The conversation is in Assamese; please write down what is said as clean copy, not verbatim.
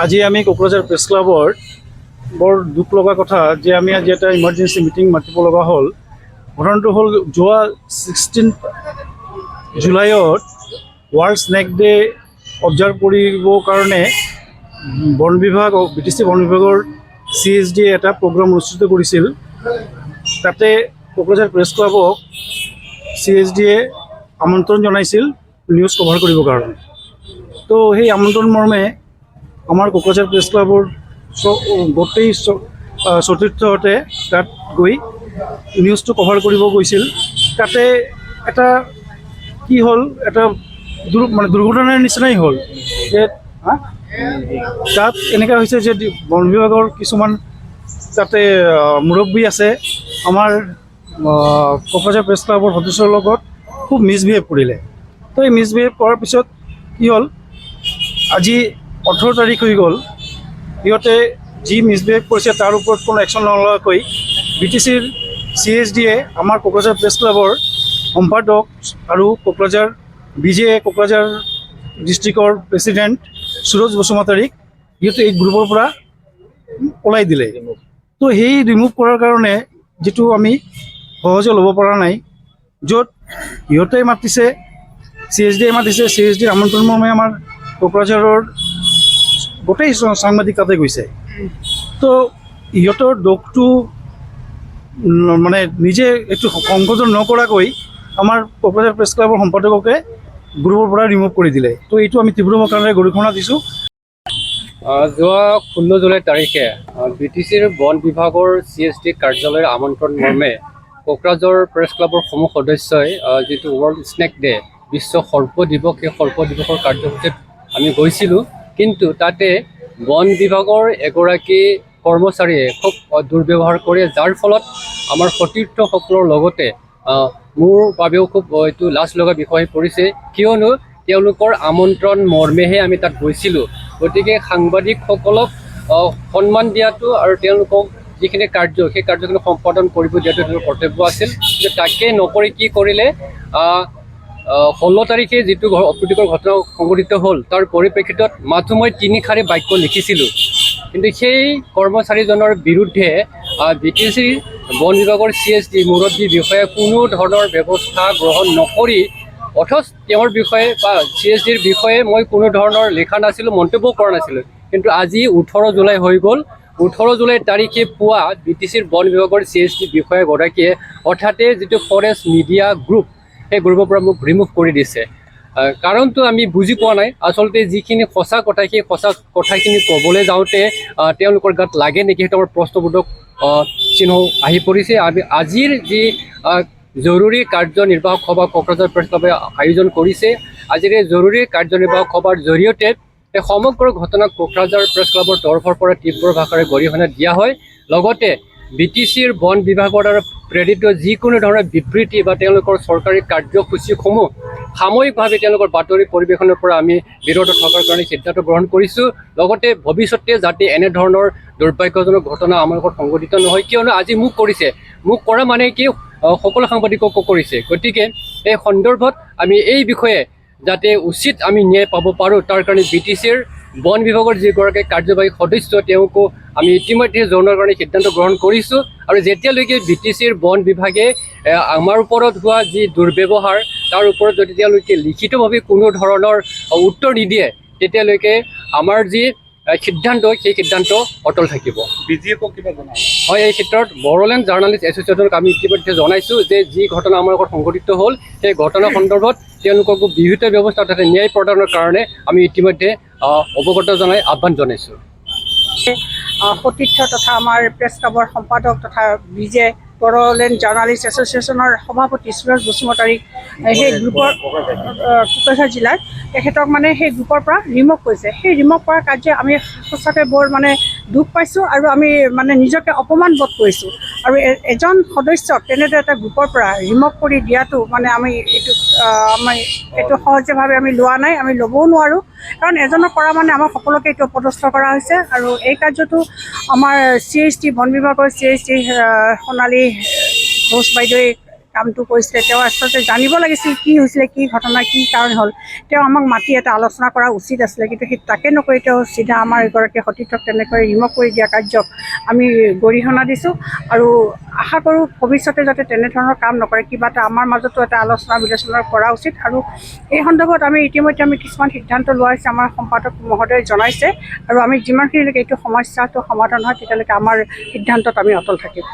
আজি আমি কোকৰাঝাৰ প্ৰেছ ক্লাবৰ বৰ দুখ লগা কথা যে আমি আজি এটা ইমাৰ্জেঞ্চি মিটিং মাতিব লগা হ'ল। ঘটনাটো হ'ল যোৱা 16 জুলাইত ৱৰ্ল্ড স্নেক ডে অবজাৰ্ভ কৰিবৰ কাৰণে বন বিভাগ BTC বন বিভাগৰ CSD এটা প্ৰগ্ৰাম অনুষ্ঠিত কৰিছিল। তাতে কোকৰাঝাৰ প্ৰেছ ক্লাবক CSDয়ে আমন্ত্ৰণ জনাইছিল নিউজ কভাৰ কৰিবৰ কাৰণে। তো সেই আমন্ত্ৰণ মৰ্মে আমাৰ কোকৰাঝাৰ প্ৰেছ ক্লাবৰ গোটেই সতীৰ্থহঁতে তাত গৈ নিউজটো কভাৰ কৰিব গৈছিল। তাতে এটা কি হ'ল, এটা দুৰ্ঘটনাৰ নিচিনাই হ'ল যে তাত এনেকুৱা হৈছে যে বন বিভাগৰ কিছুমান তাতে মুৰব্বী আছে, আমাৰ কোকৰাঝাৰ প্ৰেছ ক্লাবৰ সদস্যৰ লগত খুব মিছবিহেভ কৰিলে। তো এই মিছবিহেভ কৰাৰ পিছত কি হ'ল, আজি 18 তাৰিখ হৈ গ'ল, সিহঁতে যি মিছবিহেভ কৰিছে তাৰ ওপৰত কোনো একশ্যন নলোৱাকৈ BTCৰ CSDয়ে আমাৰ কোকৰাঝাৰ প্ৰেছ ক্লাবৰ সম্পাদক আৰু কোকৰাঝাৰ কোকৰাঝাৰ ডিষ্ট্ৰিক্টৰ প্ৰেছিডেণ্ট সুৰজ বসুমতাৰীক সিহঁতে এই গ্ৰুপৰ পৰা ওলাই দিলে। তো সেই ৰিমুভ কৰাৰ কাৰণে যিটো আমি সহজে ল'ব পৰা নাই, য'ত সিহঁতে মাতিছে, CSDয়ে মাতিছে, CSDৰ আমন্ত্ৰণ মৰ্মে আমাৰ কোকৰাঝাৰৰ গোটেই সাংবাদিক তাতে গৈছে। তো সিহঁতৰ দোষটো মানে নিজে এইটো সংশোধন নকৰাকৈ আমাৰ কোকৰাঝাৰ প্ৰেছ ক্লাবৰ সম্পাদককে গ্ৰুপৰ পৰা ৰিমুভ কৰি দিলে। তো এইটো আমি তীব্ৰ মাত্ৰাৰে গৰিহণা দিছোঁ। যোৱা 16 জুলাই তাৰিখে BTCৰ বন বিভাগৰ CSD কাৰ্যালয়ৰ আমন্ত্ৰণ মৰ্মে কোকৰাঝাৰ প্ৰেছ ক্লাবৰ সমূহ সদস্যই যিটো ৱৰ্ল্ড স্নেক ডে বিশ্ব সৰ্প দিৱস, সেই সৰ্প দিৱসৰ কাৰ্যসূচীত আমি গৈছিলোঁ। কিন্তু তাতে বন বিভাগৰ এগৰাকী কৰ্মচাৰীয়ে খুব দুৰ্ব্যৱহাৰ কৰে, যাৰ ফলত আমাৰ সতীৰ্থসকলৰ লগতে মোৰ বাবেও খুব এইটো লাজ লগা বিষয় হৈ পৰিছে, কিয়নো তেওঁলোকৰ আমন্ত্ৰণ মৰ্মেহে আমি তাত গৈছিলোঁ। গতিকে সাংবাদিকসকলক সন্মান দিয়াটো আৰু তেওঁলোকক যিখিনি কাৰ্য, সেই কাৰ্যখিনি সম্পাদন কৰিব দিয়াটো তেওঁলোকৰ কৰ্তব্য আছিল। যে তাকে নকৰি কি কৰিলে, 16 তাৰিখে যিটো অপ্ৰীতিকৰ ঘটনা সংঘটিত হ'ল, তাৰ পৰিপ্ৰেক্ষিতত মাথো মই 3 শাৰী বাক্য লিখিছিলোঁ। কিন্তু সেই কৰ্মচাৰীজনৰ বিৰুদ্ধে BTC বন বিভাগৰ CSD মুৰব্বী বিষয়ে কোনো ধৰণৰ ব্যৱস্থা গ্ৰহণ নকৰি, অথচ তেওঁৰ বিষয়ে বা CSDৰ বিষয়ে মই কোনো ধৰণৰ লিখা নাছিলোঁ, মন্তব্য কৰা নাছিলোঁ। কিন্তু আজি 18 জুলাই হৈ গ'ল, 18 জুলাই তাৰিখে পুৱা BTCৰ বন বিভাগৰ CSD বিষয়াগৰাকীয়ে হঠাতে যিটো ফৰেষ্ট মিডিয়া গ্ৰুপ, সেই গ্ৰুপৰ পৰা মোক ৰিমুভ কৰি দিছে। কাৰণটো আমি বুজি পোৱা নাই। আচলতে যিখিনি সঁচা কথা, সেই সঁচা কথাখিনি ক'বলৈ যাওঁতে তেওঁলোকৰ গাত লাগে নেকি, সেইটো আমাৰ প্ৰশ্নবোধক চিহ্ন আহি পৰিছে। আমি আজিৰ যি জৰুৰী কাৰ্যনিৰ্বাহক সভা কোকৰাঝাৰ প্ৰেছ ক্লাবে আয়োজন কৰিছে, আজিৰ এই জৰুৰী কাৰ্যনিৰ্বাহক সভাৰ জৰিয়তে এই সমগ্ৰ ঘটনাক কোকৰাঝাৰ প্ৰেছ ক্লাবৰ তৰফৰ পৰা তীব্ৰ ভাষাৰে গৰিহণা দিয়া হয়। লগতে BTCৰ বন বিভাগৰ দ্বাৰা প্ৰেৰিত যিকোনো ধৰণৰ বিবৃতি বা তেওঁলোকৰ চৰকাৰী কাৰ্যসূচীসমূহ সাময়িকভাৱে তেওঁলোকৰ বাতৰি পৰিৱেশনৰ পৰা আমি বিৰত থকাৰ কাৰণে সিদ্ধান্ত গ্ৰহণ কৰিছোঁ। লগতে ভৱিষ্যতে যাতে এনেধৰণৰ দুৰ্ভাগ্যজনক ঘটনা আমাৰ লগত সংঘটিত নহয়, কিয়নো আজি মোক কৰিছে, মোক কৰা মানে কি সকলো সাংবাদিককো কৰিছে। গতিকে এই সন্দৰ্ভত আমি এই বিষয়ে যাতে উচিত আমি ন্যায় পাব পাৰোঁ, তাৰ কাৰণে BTCৰ বন বিভাগৰ যিগৰাকী কাৰ্যবাহী সদস্য, তেওঁকো আমি ইতিমধ্যে জনোৱাৰ কাৰণে সিদ্ধান্ত গ্ৰহণ কৰিছোঁ। আৰু যেতিয়ালৈকে BTCৰ বন বিভাগে আমাৰ ওপৰত হোৱা যি দুৰ্ব্যৱহাৰ, তাৰ ওপৰত যদি তেওঁলোকে লিখিতভাৱে কোনো ধৰণৰ উত্তৰ নিদিয়ে, তেতিয়ালৈকে আমাৰ যি সিদ্ধান্ত, সেই সিদ্ধান্ত অটল থাকিব। BGFক কিবা জনাব? হয়, এই ক্ষেত্ৰত বড়োলেণ্ড জাৰ্ণালিষ্ট এছ'চিয়েশ্যনক আমি ইতিমধ্যে জনাইছোঁ যে যি ঘটনা আমাৰ লগত সংঘটিত হ'ল, সেই ঘটনা সন্দৰ্ভত তেওঁলোককো বিহিত ব্যৱস্থা তথা ন্যায় প্ৰদানৰ কাৰণে আমি ইতিমধ্যে অৱগত জনাই আহ্বান জনাইছোঁ। সতীৰ্থ তথা আমাৰ প্ৰেছ ক্লাবৰ সম্পাদক তথা বড়োলেণ্ড জাৰ্ণালিষ্ট এছ'চিয়েশ্যনৰ সভাপতি সুৰজ বসুমতাৰীক সেই গ্ৰুপৰ কোকৰাঝাৰ জিলাৰ তেখেতক মানে সেই গ্ৰুপৰ পৰা ৰিমুভ কৰিছে। সেই ৰিমুভ কৰা কাৰ্যে আমি সঁচাকৈ বৰ মানে দুখ পাইছোঁ আৰু আমি মানে নিজকে অপমান বোধ কৰিছোঁ। আৰু এজন সদস্যক তেনেদৰে এটা গ্ৰুপৰ পৰা ৰিমুভ কৰি দিয়াটো মানে আমি এইটো সহজভাৱে আমি লোৱা নাই, আমি ল'বও নোৱাৰোঁ। কাৰণ এজনক কৰা মানে আমাৰ সকলোকে এইটো অপদস্থ কৰা হৈছে। আৰু এই কাৰ্যটো আমাৰ CSD বন বিভাগৰ CSD সোণালী ঘোষ বাইদেৱে কামটো কৰিছিলে তেওঁ আচলতে জানিব লাগিছিল কি হৈছিলে, কি ঘটনা, কি কাৰণ হ'ল। তেওঁ আমাক মাতি এটা আলোচনা কৰা উচিত আছিলে, কিন্তু সেই তাকে নকৰি তেওঁ চিধা আমাৰ এগৰাকী সতীৰ্থক তেনেকৈ ৰিমভ কৰি দিয়া কাৰ্যক আমি গৰিহণা দিছোঁ আৰু আশা কৰোঁ ভৱিষ্যতে যাতে তেনেধৰণৰ কাম নকৰে। কিবা এটা আমাৰ মাজতো এটা আলোচনা বিলোচনা কৰা উচিত আৰু এই সন্দৰ্ভত আমি ইতিমধ্যে কিছুমান সিদ্ধান্ত লোৱা হৈছে, আমাৰ সম্পাদক মহোদয়ে জনাইছে আৰু আমি যিমানখিনিলৈকে এইটো সমস্যাটো সমাধান হয় তেতিয়ালৈকে আমাৰ সিদ্ধান্তত আমি অটল থাকিম।